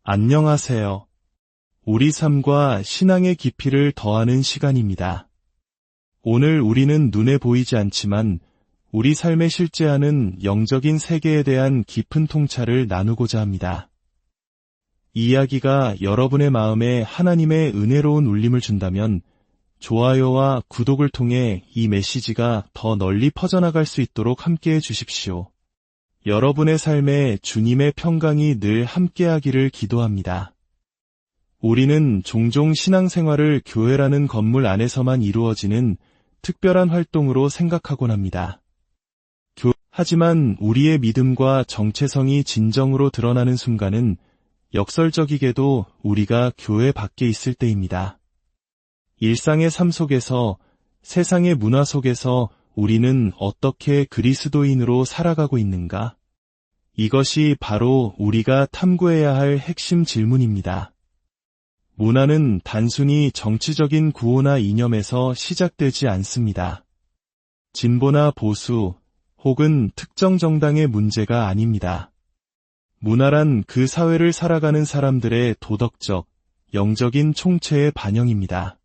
안녕하세요. 우리 삶과 신앙의 깊이를 더하는 시간입니다. 오늘 우리는 눈에 보이지 않지만 우리 삶에 실제하는 영적인 세계에 대한 깊은 통찰을 나누고자 합니다. 이 이야기가 여러분의 마음에 하나님의 은혜로운 울림을 준다면 좋아요와 구독을 통해 이 메시지가 더 널리 퍼져나갈 수 있도록 함께해 주십시오. 여러분의 삶에 주님의 평강이 늘 함께하기를 기도합니다. 우리는 종종 신앙생활을 교회라는 건물 안에서만 이루어지는 특별한 활동으로 생각하곤 합니다. 하지만 우리의 믿음과 정체성이 진정으로 드러나는 순간은 역설적이게도 우리가 교회 밖에 있을 때입니다. 일상의 삶 속에서, 세상의 문화 속에서 우리는 어떻게 그리스도인으로 살아가고 있는가? 이것이 바로 우리가 탐구해야 할 핵심 질문입니다. 문화는 단순히 정치적인 구호나 이념에서 시작되지 않습니다. 진보나 보수, 혹은 특정 정당의 문제가 아닙니다. 문화란 그 사회를 살아가는 사람들의 도덕적, 영적인 총체의 반영입니다.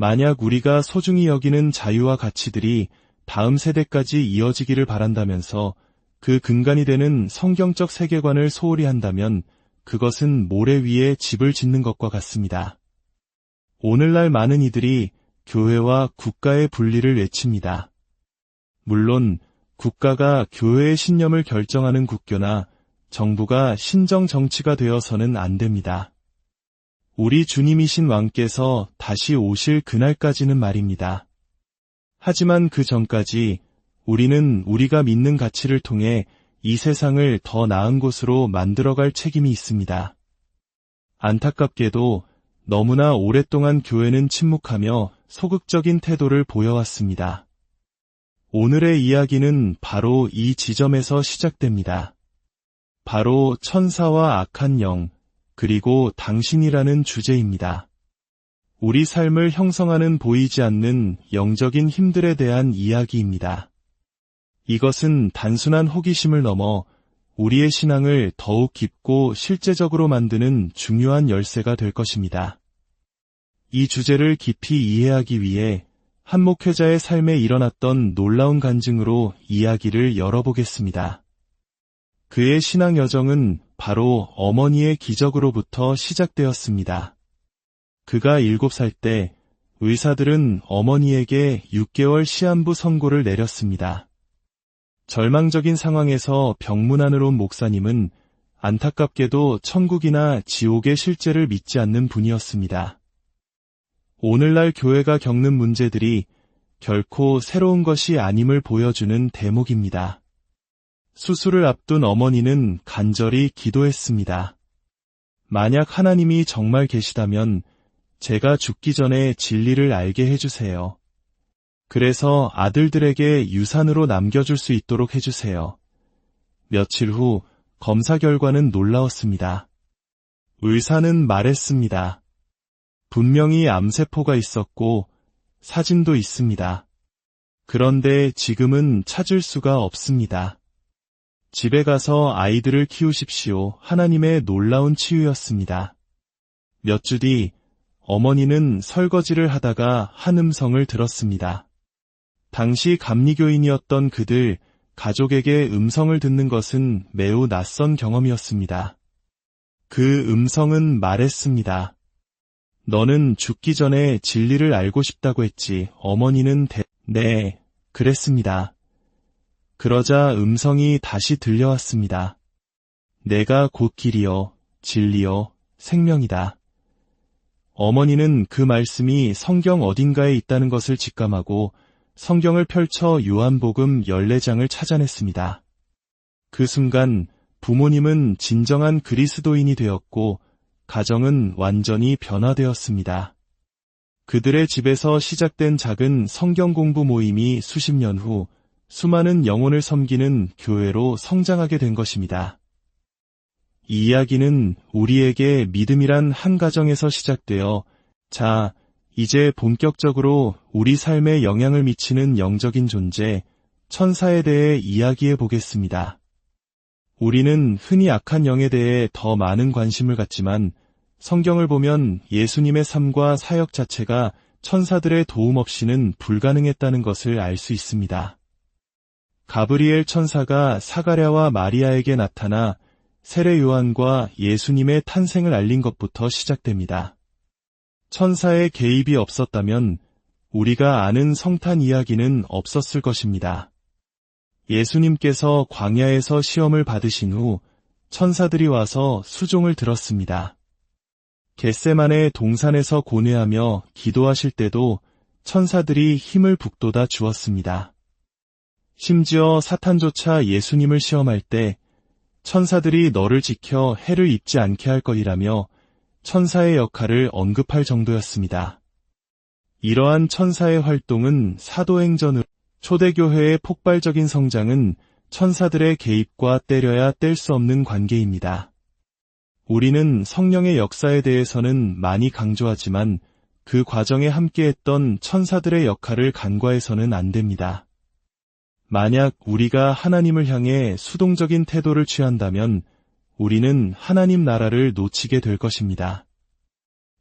만약 우리가 소중히 여기는 자유와 가치들이 다음 세대까지 이어지기를 바란다면서 그 근간이 되는 성경적 세계관을 소홀히 한다면 그것은 모래 위에 집을 짓는 것과 같습니다. 오늘날 많은 이들이 교회와 국가의 분리를 외칩니다. 물론 국가가 교회의 신념을 결정하는 국교나 정부가 신정 정치가 되어서는 안 됩니다. 우리 주님이신 왕께서 다시 오실 그날까지는 말입니다. 하지만 그 전까지 우리는 우리가 믿는 가치를 통해 이 세상을 더 나은 곳으로 만들어갈 책임이 있습니다. 안타깝게도 너무나 오랫동안 교회는 침묵하며 소극적인 태도를 보여왔습니다. 오늘의 이야기는 바로 이 지점에서 시작됩니다. 바로 천사와 악한 영, 그리고 당신이라는 주제입니다. 우리 삶을 형성하는 보이지 않는 영적인 힘들에 대한 이야기입니다. 이것은 단순한 호기심을 넘어 우리의 신앙을 더욱 깊고 실제적으로 만드는 중요한 열쇠가 될 것입니다. 이 주제를 깊이 이해하기 위해 한 목회자의 삶에 일어났던 놀라운 간증으로 이야기를 열어보겠습니다. 그의 신앙 여정은 바로 어머니의 기적으로부터 시작되었습니다. 그가 7살 때 의사들은 어머니에게 6개월 시한부 선고를 내렸습니다. 절망적인 상황에서 병문안으로 온 목사님은 안타깝게도 천국이나 지옥의 실제를 믿지 않는 분이었습니다. 오늘날 교회가 겪는 문제들이 결코 새로운 것이 아님을 보여주는 대목입니다. 수술을 앞둔 어머니는 간절히 기도했습니다. 만약 하나님이 정말 계시다면 제가 죽기 전에 진리를 알게 해주세요. 그래서 아들들에게 유산으로 남겨줄 수 있도록 해주세요. 며칠 후 검사 결과는 놀라웠습니다. 의사는 말했습니다. 분명히 암세포가 있었고 사진도 있습니다. 그런데 지금은 찾을 수가 없습니다. 집에 가서 아이들을 키우십시오. 하나님의 놀라운 치유였습니다. 몇 주 뒤 어머니는 설거지를 하다가 한 음성을 들었습니다. 당시 감리교인이었던 그들 가족에게 음성을 듣는 것은 매우 낯선 경험이었습니다. 그 음성은 말했습니다. 너는 죽기 전에 진리를 알고 싶다고 했지. 어머니는 네, 그랬습니다. 그러자 음성이 다시 들려왔습니다. 내가 곧 길이요, 진리요, 생명이다. 어머니는 그 말씀이 성경 어딘가에 있다는 것을 직감하고 성경을 펼쳐 요한복음 14장을 찾아냈습니다. 그 순간 부모님은 진정한 그리스도인이 되었고 가정은 완전히 변화되었습니다. 그들의 집에서 시작된 작은 성경 공부 모임이 수십 년 후 수많은 영혼을 섬기는 교회로 성장하게 된 것입니다. 이 이야기는 우리에게 믿음이란 한 가정에서 시작되어 자, 이제 본격적으로 우리 삶에 영향을 미치는 영적인 존재, 천사에 대해 이야기해 보겠습니다. 우리는 흔히 악한 영에 대해 더 많은 관심을 갖지만 성경을 보면 예수님의 삶과 사역 자체가 천사들의 도움 없이는 불가능했다는 것을 알 수 있습니다. 가브리엘 천사가 사가랴와 마리아에게 나타나 세례 요한과 예수님의 탄생을 알린 것부터 시작됩니다. 천사의 개입이 없었다면 우리가 아는 성탄 이야기는 없었을 것입니다. 예수님께서 광야에서 시험을 받으신 후 천사들이 와서 수종을 들었습니다. 겟세마네 동산에서 고뇌하며 기도하실 때도 천사들이 힘을 북돋아 주었습니다. 심지어 사탄조차 예수님을 시험할 때 천사들이 너를 지켜 해를 입지 않게 할 것이라며 천사의 역할을 언급할 정도였습니다. 이러한 천사의 활동은 사도행전으로 초대교회의 폭발적인 성장은 천사들의 개입과 때려야 뗄 수 없는 관계입니다. 우리는 성령의 역사에 대해서는 많이 강조하지만 그 과정에 함께했던 천사들의 역할을 간과해서는 안 됩니다. 만약 우리가 하나님을 향해 수동적인 태도를 취한다면 우리는 하나님 나라를 놓치게 될 것입니다.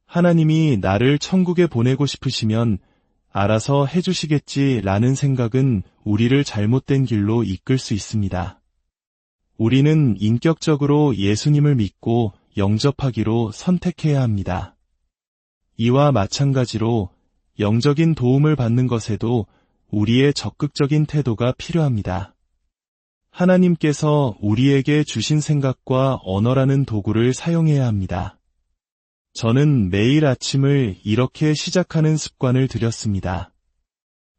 하나님이 나를 천국에 보내고 싶으시면 알아서 해주시겠지라는 생각은 우리를 잘못된 길로 이끌 수 있습니다. 우리는 인격적으로 예수님을 믿고 영접하기로 선택해야 합니다. 이와 마찬가지로 영적인 도움을 받는 것에도 우리의 적극적인 태도가 필요합니다. 하나님께서 우리에게 주신 생각과 언어라는 도구를 사용해야 합니다. 저는 매일 아침을 이렇게 시작하는 습관을 들였습니다.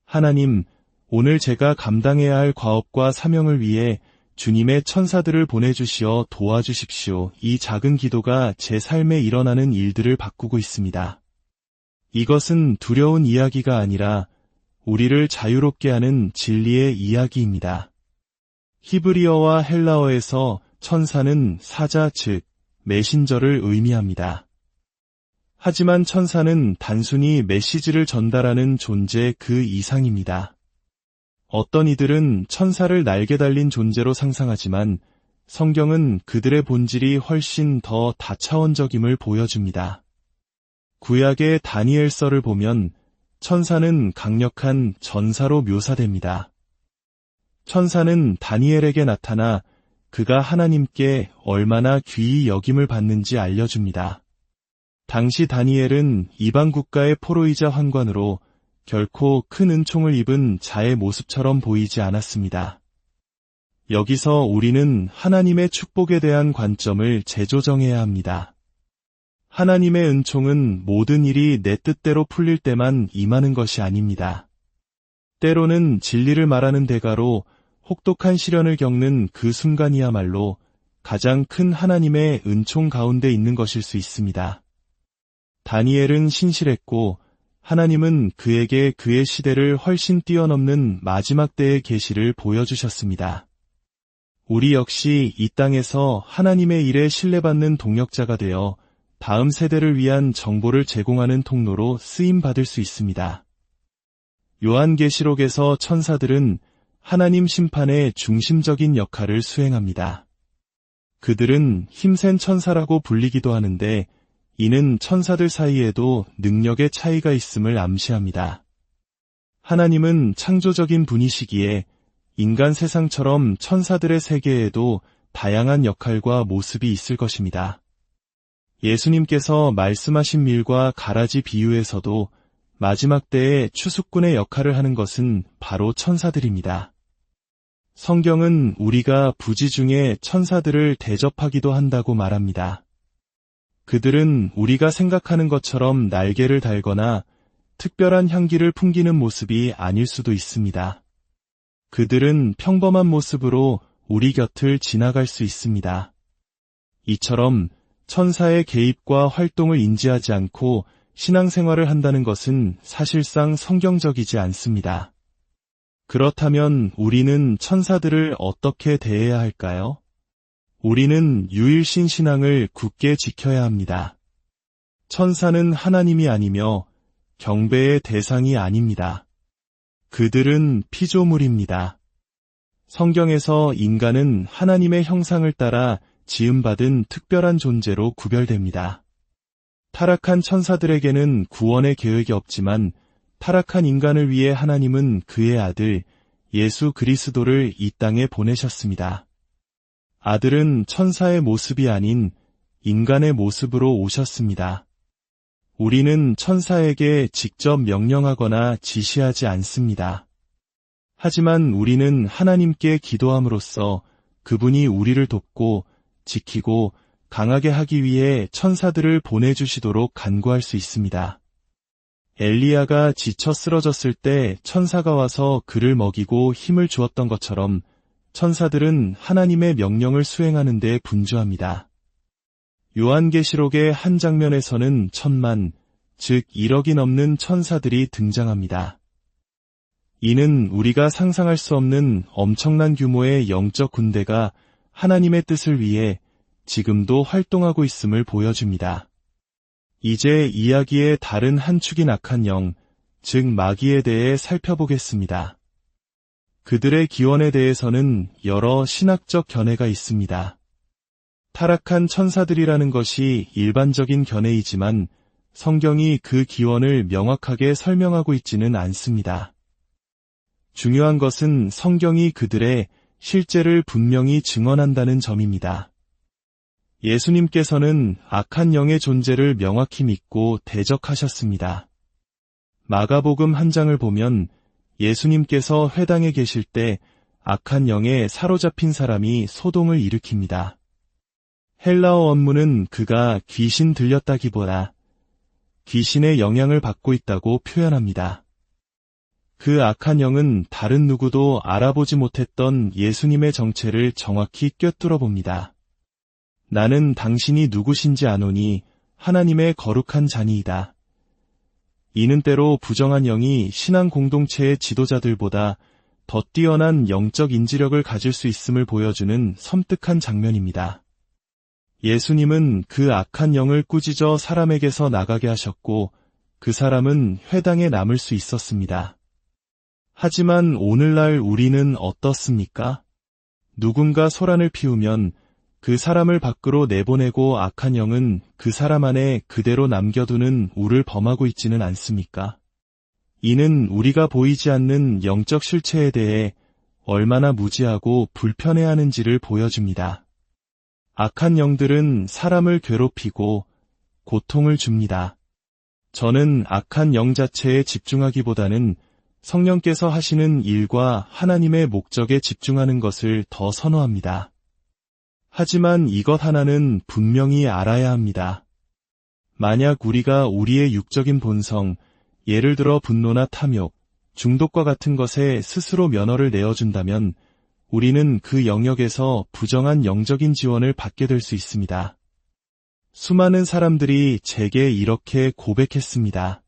하나님, 오늘 제가 감당해야 할 과업과 사명을 위해 주님의 천사들을 보내주시어 도와주십시오. 이 작은 기도가 제 삶에 일어나는 일들을 바꾸고 있습니다. 이것은 두려운 이야기가 아니라 우리를 자유롭게 하는 진리의 이야기입니다. 히브리어와 헬라어에서 천사는 사자 즉 메신저를 의미합니다. 하지만 천사는 단순히 메시지를 전달하는 존재 그 이상입니다. 어떤 이들은 천사를 날개 달린 존재로 상상하지만 성경은 그들의 본질이 훨씬 더 다차원적임을 보여줍니다. 구약의 다니엘서를 보면 천사는 강력한 전사로 묘사됩니다. 천사는 다니엘에게 나타나 그가 하나님께 얼마나 귀히 여김을 받는지 알려줍니다. 당시 다니엘은 이방 국가의 포로이자 환관으로 결코 큰 은총을 입은 자의 모습처럼 보이지 않았습니다. 여기서 우리는 하나님의 축복에 대한 관점을 재조정해야 합니다. 하나님의 은총은 모든 일이 내 뜻대로 풀릴 때만 임하는 것이 아닙니다. 때로는 진리를 말하는 대가로 혹독한 시련을 겪는 그 순간이야말로 가장 큰 하나님의 은총 가운데 있는 것일 수 있습니다. 다니엘은 신실했고 하나님은 그에게 그의 시대를 훨씬 뛰어넘는 마지막 때의 계시를 보여주셨습니다. 우리 역시 이 땅에서 하나님의 일에 신뢰받는 동력자가 되어 다음 세대를 위한 정보를 제공하는 통로로 쓰임받을 수 있습니다. 요한계시록에서 천사들은 하나님 심판의 중심적인 역할을 수행합니다. 그들은 힘센 천사라고 불리기도 하는데 이는 천사들 사이에도 능력의 차이가 있음을 암시합니다. 하나님은 창조적인 분이시기에 인간 세상처럼 천사들의 세계에도 다양한 역할과 모습이 있을 것입니다. 예수님께서 말씀하신 밀과 가라지 비유에서도 마지막 때에 추수꾼의 역할을 하는 것은 바로 천사들입니다. 성경은 우리가 부지 중에 천사들을 대접하기도 한다고 말합니다. 그들은 우리가 생각하는 것처럼 날개를 달거나 특별한 향기를 풍기는 모습이 아닐 수도 있습니다. 그들은 평범한 모습으로 우리 곁을 지나갈 수 있습니다. 이처럼 천사의 개입과 활동을 인지하지 않고 신앙생활을 한다는 것은 사실상 성경적이지 않습니다. 그렇다면 우리는 천사들을 어떻게 대해야 할까요? 우리는 유일신 신앙을 굳게 지켜야 합니다. 천사는 하나님이 아니며 경배의 대상이 아닙니다. 그들은 피조물입니다. 성경에서 인간은 하나님의 형상을 따라 지음받은 특별한 존재로 구별됩니다. 타락한 천사들에게는 구원의 계획이 없지만 타락한 인간을 위해 하나님은 그의 아들 예수 그리스도를 이 땅에 보내셨습니다. 아들은 천사의 모습이 아닌 인간의 모습으로 오셨습니다. 우리는 천사에게 직접 명령하거나 지시하지 않습니다. 하지만 우리는 하나님께 기도함으로써 그분이 우리를 돕고 지키고 강하게 하기 위해 천사들을 보내주시도록 간구할 수 있습니다. 엘리야가 지쳐 쓰러졌을 때 천사가 와서 그를 먹이고 힘을 주었던 것처럼 천사들은 하나님의 명령을 수행하는 데 분주합니다. 요한계시록의 한 장면에서는 1000만, 즉 1억이 넘는 천사들이 등장합니다. 이는 우리가 상상할 수 없는 엄청난 규모의 영적 군대가 하나님의 뜻을 위해 지금도 활동하고 있음을 보여줍니다. 이제 이야기의 다른 한 축인 악한 영, 즉 마귀에 대해 살펴보겠습니다. 그들의 기원에 대해서는 여러 신학적 견해가 있습니다. 타락한 천사들이라는 것이 일반적인 견해이지만 성경이 그 기원을 명확하게 설명하고 있지는 않습니다. 중요한 것은 성경이 그들의 실제를 분명히 증언한다는 점입니다. 예수님께서는 악한 영의 존재를 명확히 믿고 대적하셨습니다. 마가복음 한 장을 보면 예수님께서 회당에 계실 때 악한 영에 사로잡힌 사람이 소동을 일으킵니다. 헬라어 원문은 그가 귀신 들렸다기보다 귀신의 영향을 받고 있다고 표현합니다. 그 악한 영은 다른 누구도 알아보지 못했던 예수님의 정체를 정확히 꿰뚫어 봅니다. 나는 당신이 누구신지 아노니 하나님의 거룩한 자니이다. 이는 때로 부정한 영이 신앙 공동체의 지도자들보다 더 뛰어난 영적 인지력을 가질 수 있음을 보여주는 섬뜩한 장면입니다. 예수님은 그 악한 영을 꾸짖어 사람에게서 나가게 하셨고 그 사람은 회당에 남을 수 있었습니다. 하지만 오늘날 우리는 어떻습니까? 누군가 소란을 피우면 그 사람을 밖으로 내보내고 악한 영은 그 사람 안에 그대로 남겨두는 우를 범하고 있지는 않습니까? 이는 우리가 보이지 않는 영적 실체에 대해 얼마나 무지하고 불편해하는지를 보여줍니다. 악한 영들은 사람을 괴롭히고 고통을 줍니다. 저는 악한 영 자체에 집중하기보다는 성령께서 하시는 일과 하나님의 목적에 집중하는 것을 더 선호합니다. 하지만 이것 하나는 분명히 알아야 합니다. 만약 우리가 우리의 육적인 본성, 예를 들어 분노나 탐욕, 중독과 같은 것에 스스로 면허를 내어준다면 우리는 그 영역에서 부정한 영적인 지원을 받게 될 수 있습니다. 수많은 사람들이 제게 이렇게 고백했습니다.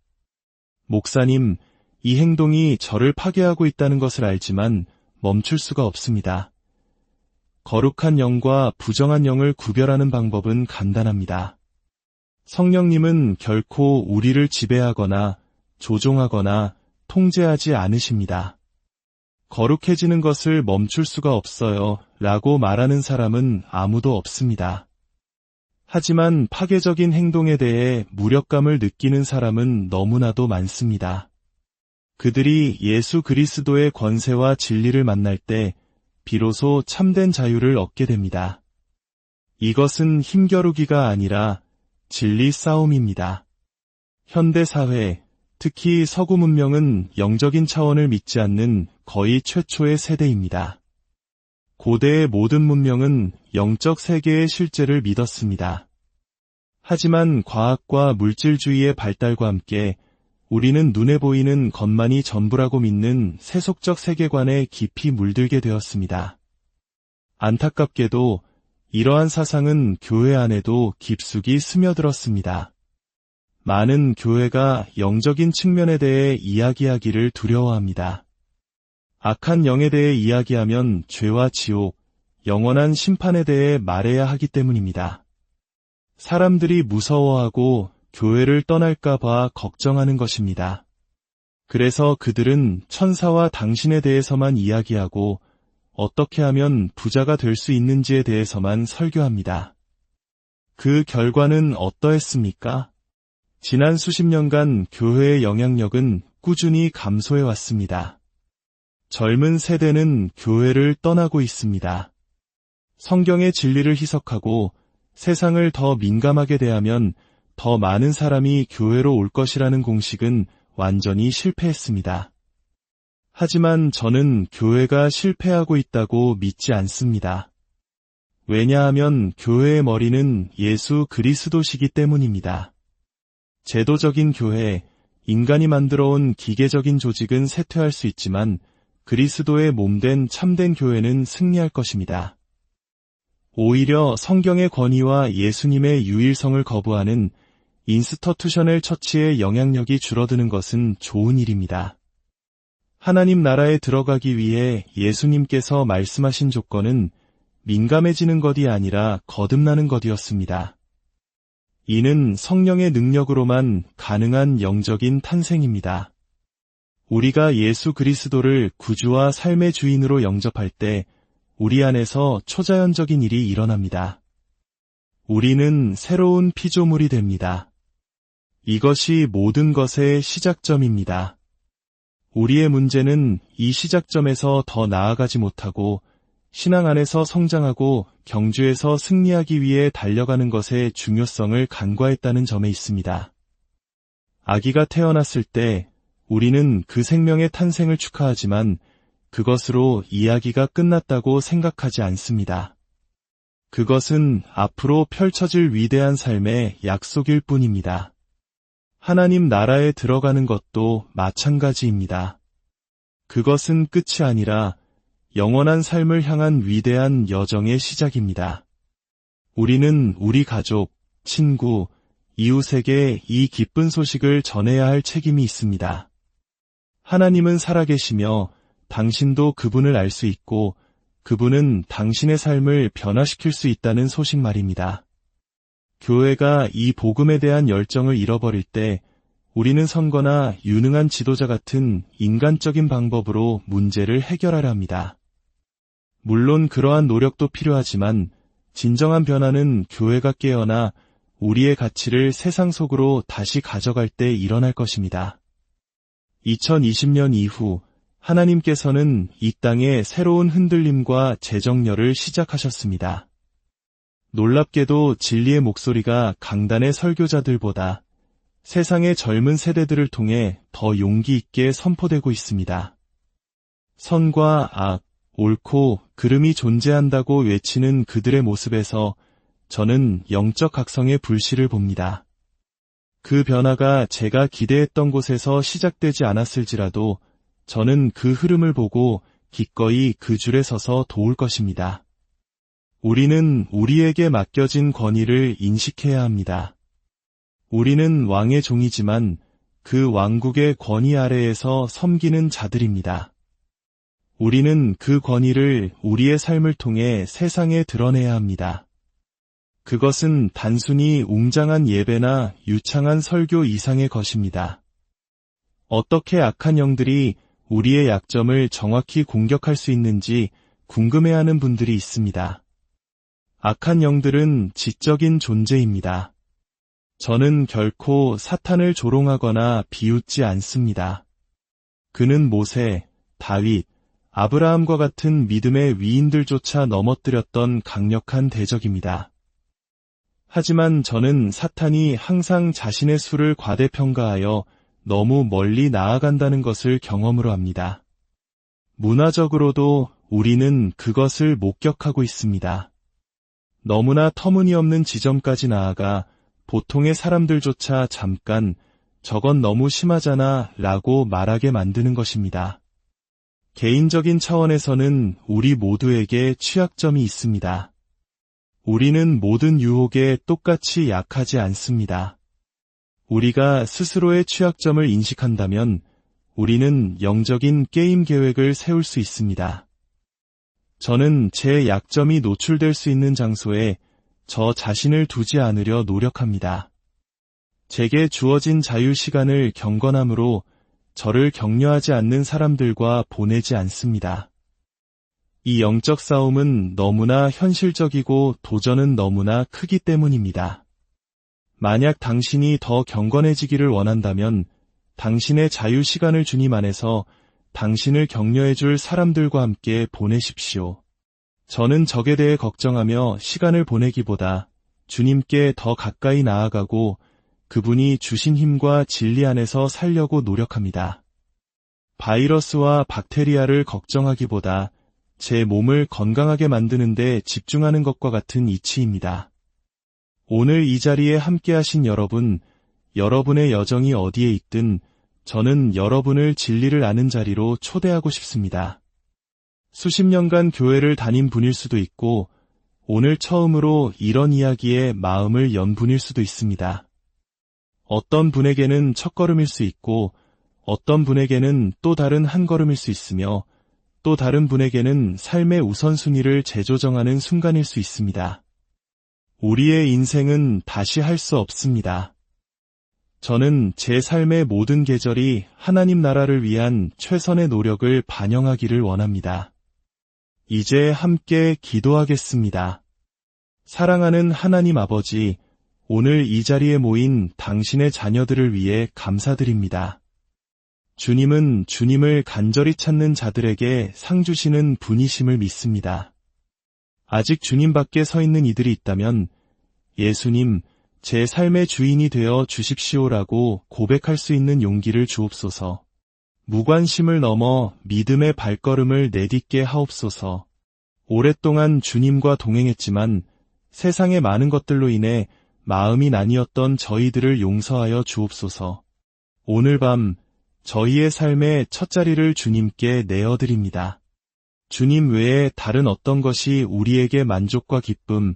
목사님, 이 행동이 저를 파괴하고 있다는 것을 알지만 멈출 수가 없습니다. 거룩한 영과 부정한 영을 구별하는 방법은 간단합니다. 성령님은 결코 우리를 지배하거나 조종하거나 통제하지 않으십니다. 거룩해지는 것을 멈출 수가 없어요 라고 말하는 사람은 아무도 없습니다. 하지만 파괴적인 행동에 대해 무력감을 느끼는 사람은 너무나도 많습니다. 그들이 예수 그리스도의 권세와 진리를 만날 때 비로소 참된 자유를 얻게 됩니다. 이것은 힘겨루기가 아니라 진리 싸움입니다. 현대사회, 특히 서구 문명은 영적인 차원을 믿지 않는 거의 최초의 세대입니다. 고대의 모든 문명은 영적 세계의 실제를 믿었습니다. 하지만 과학과 물질주의의 발달과 함께 우리는 눈에 보이는 것만이 전부라고 믿는 세속적 세계관에 깊이 물들게 되었습니다. 안타깝게도 이러한 사상은 교회 안에도 깊숙이 스며들었습니다. 많은 교회가 영적인 측면에 대해 이야기하기를 두려워합니다. 악한 영에 대해 이야기하면 죄와 지옥, 영원한 심판에 대해 말해야 하기 때문입니다. 사람들이 무서워하고 교회를 떠날까 봐 걱정하는 것입니다. 그래서 그들은 천사와 당신에 대해서만 이야기하고 어떻게 하면 부자가 될 수 있는지에 대해서만 설교합니다. 그 결과는 어떠했습니까? 지난 수십 년간 교회의 영향력은 꾸준히 감소해 왔습니다. 젊은 세대는 교회를 떠나고 있습니다. 성경의 진리를 희석하고 세상을 더 민감하게 대하면 더 많은 사람이 교회로 올 것이라는 공식은 완전히 실패했습니다. 하지만 저는 교회가 실패하고 있다고 믿지 않습니다. 왜냐하면 교회의 머리는 예수 그리스도시기 때문입니다. 제도적인 교회, 인간이 만들어온 기계적인 조직은 쇠퇴할 수 있지만 그리스도의 몸된 참된 교회는 승리할 것입니다. 오히려 성경의 권위와 예수님의 유일성을 거부하는 인스터투셔널 처치의 영향력이 줄어드는 것은 좋은 일입니다. 하나님 나라에 들어가기 위해 예수님께서 말씀하신 조건은 민감해지는 것이 아니라 거듭나는 것이었습니다. 이는 성령의 능력으로만 가능한 영적인 탄생입니다. 우리가 예수 그리스도를 구주와 삶의 주인으로 영접할 때 우리 안에서 초자연적인 일이 일어납니다. 우리는 새로운 피조물이 됩니다. 이것이 모든 것의 시작점입니다. 우리의 문제는 이 시작점에서 더 나아가지 못하고 신앙 안에서 성장하고 경주에서 승리하기 위해 달려가는 것의 중요성을 간과했다는 점에 있습니다. 아기가 태어났을 때 우리는 그 생명의 탄생을 축하하지만 그것으로 이야기가 끝났다고 생각하지 않습니다. 그것은 앞으로 펼쳐질 위대한 삶의 약속일 뿐입니다. 하나님 나라에 들어가는 것도 마찬가지입니다. 그것은 끝이 아니라 영원한 삶을 향한 위대한 여정의 시작입니다. 우리는 우리 가족, 친구, 이웃에게 이 기쁜 소식을 전해야 할 책임이 있습니다. 하나님은 살아계시며 당신도 그분을 알 수 있고 그분은 당신의 삶을 변화시킬 수 있다는 소식 말입니다. 교회가 이 복음에 대한 열정을 잃어버릴 때 우리는 선거나 유능한 지도자 같은 인간적인 방법으로 문제를 해결하려 합니다. 물론 그러한 노력도 필요하지만 진정한 변화는 교회가 깨어나 우리의 가치를 세상 속으로 다시 가져갈 때 일어날 것입니다. 2020년 이후 하나님께서는 이 땅에 새로운 흔들림과 재정렬을 시작하셨습니다. 놀랍게도 진리의 목소리가 강단의 설교자들보다 세상의 젊은 세대들을 통해 더 용기 있게 선포되고 있습니다. 선과 악, 옳고 그름이 존재한다고 외치는 그들의 모습에서 저는 영적 각성의 불씨를 봅니다. 그 변화가 제가 기대했던 곳에서 시작되지 않았을지라도 저는 그 흐름을 보고 기꺼이 그 줄에 서서 도울 것입니다. 우리는 우리에게 맡겨진 권위를 인식해야 합니다. 우리는 왕의 종이지만 그 왕국의 권위 아래에서 섬기는 자들입니다. 우리는 그 권위를 우리의 삶을 통해 세상에 드러내야 합니다. 그것은 단순히 웅장한 예배나 유창한 설교 이상의 것입니다. 어떻게 악한 영들이 우리의 약점을 정확히 공격할 수 있는지 궁금해하는 분들이 있습니다. 악한 영들은 지적인 존재입니다. 저는 결코 사탄을 조롱하거나 비웃지 않습니다. 그는 모세, 다윗, 아브라함과 같은 믿음의 위인들조차 넘어뜨렸던 강력한 대적입니다. 하지만 저는 사탄이 항상 자신의 수를 과대평가하여 너무 멀리 나아간다는 것을 경험으로 합니다. 문화적으로도 우리는 그것을 목격하고 있습니다. 너무나 터무니없는 지점까지 나아가 보통의 사람들조차 잠깐 저건 너무 심하잖아 라고 말하게 만드는 것입니다. 개인적인 차원에서는 우리 모두에게 취약점이 있습니다. 우리는 모든 유혹에 똑같이 약하지 않습니다. 우리가 스스로의 취약점을 인식한다면 우리는 영적인 게임 계획을 세울 수 있습니다. 저는 제 약점이 노출될 수 있는 장소에 저 자신을 두지 않으려 노력합니다. 제게 주어진 자유 시간을 경건함으로 저를 격려하지 않는 사람들과 보내지 않습니다. 이 영적 싸움은 너무나 현실적이고 도전은 너무나 크기 때문입니다. 만약 당신이 더 경건해지기를 원한다면 당신의 자유 시간을 주님 안에서 당신을 격려해 줄 사람들과 함께 보내십시오. 저는 적에 대해 걱정하며 시간을 보내기보다 주님께 더 가까이 나아가고 그분이 주신 힘과 진리 안에서 살려고 노력합니다. 바이러스와 박테리아를 걱정하기보다 제 몸을 건강하게 만드는 데 집중하는 것과 같은 이치입니다. 오늘 이 자리에 함께하신 여러분, 여러분의 여정이 어디에 있든 저는 여러분을 진리를 아는 자리로 초대하고 싶습니다. 수십 년간 교회를 다닌 분일 수도 있고 오늘 처음으로 이런 이야기에 마음을 연 분일 수도 있습니다. 어떤 분에게는 첫걸음일 수 있고 어떤 분에게는 또 다른 한 걸음일 수 있으며 또 다른 분에게는 삶의 우선순위를 재조정하는 순간일 수 있습니다. 우리의 인생은 다시 할 수 없습니다. 저는 제 삶의 모든 계절이 하나님 나라를 위한 최선의 노력을 반영하기를 원합니다. 이제 함께 기도하겠습니다. 사랑하는 하나님 아버지, 오늘 이 자리에 모인 당신의 자녀들을 위해 감사드립니다. 주님은 주님을 간절히 찾는 자들에게 상 주시는 분이심을 믿습니다. 아직 주님 밖에 서 있는 이들이 있다면 예수님, 제 삶의 주인이 되어 주십시오라고 고백할 수 있는 용기를 주옵소서. 무관심을 넘어 믿음의 발걸음을 내딛게 하옵소서. 오랫동안 주님과 동행했지만 세상의 많은 것들로 인해 마음이 나뉘었던 저희들을 용서하여 주옵소서. 오늘 밤 저희의 삶의 첫자리를 주님께 내어드립니다. 주님 외에 다른 어떤 것이 우리에게 만족과 기쁨,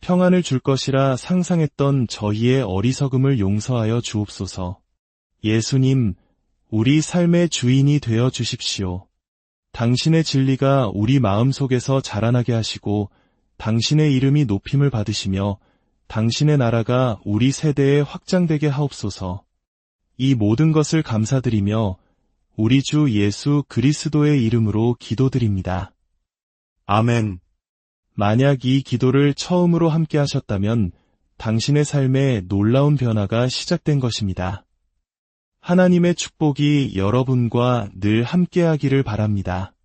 평안을 줄 것이라 상상했던 저희의 어리석음을 용서하여 주옵소서. 예수님, 우리 삶의 주인이 되어 주십시오. 당신의 진리가 우리 마음속에서 자라나게 하시고 당신의 이름이 높임을 받으시며 당신의 나라가 우리 세대에 확장되게 하옵소서. 이 모든 것을 감사드리며 우리 주 예수 그리스도의 이름으로 기도드립니다. 아멘. 만약 이 기도를 처음으로 함께 하셨다면 당신의 삶에 놀라운 변화가 시작된 것입니다. 하나님의 축복이 여러분과 늘 함께하기를 바랍니다.